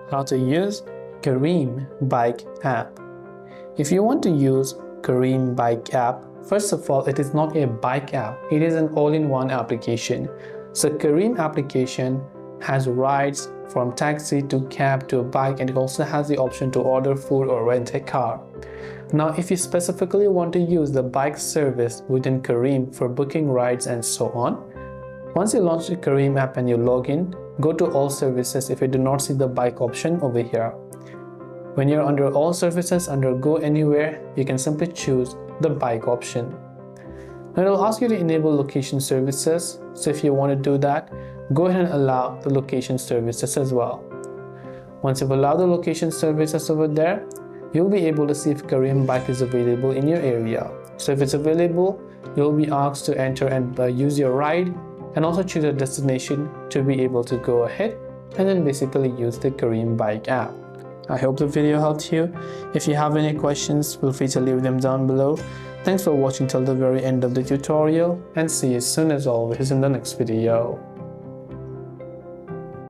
How to use Careem Bike App. If you want to use Careem Bike App, first of all, it is not a bike app, it is an all-in-one application. So Careem application has rides from taxi to cab to a bike, and it also has the option to order food or rent a car. Now, if you specifically want to use the bike service within Careem for booking rides and so on, once you launch the Careem app and you log in, go to all services if you do not see the bike option over here. When you're under all services, under go anywhere, you can simply choose the bike option. Now it will ask you to enable location services. So if you want to do that, go ahead and allow the location services as well. Once you've allowed the location services over there, you'll be able to see if Careem Bike is available in your area. So if it's available, you'll be asked to enter and use your ride, and also choose a destination to be able to go ahead and then basically use the Careem Bike app. I hope the video helped you. If you have any questions, feel free to leave them down below. Thanks for watching till the very end of the tutorial, and see you soon as always in the next video.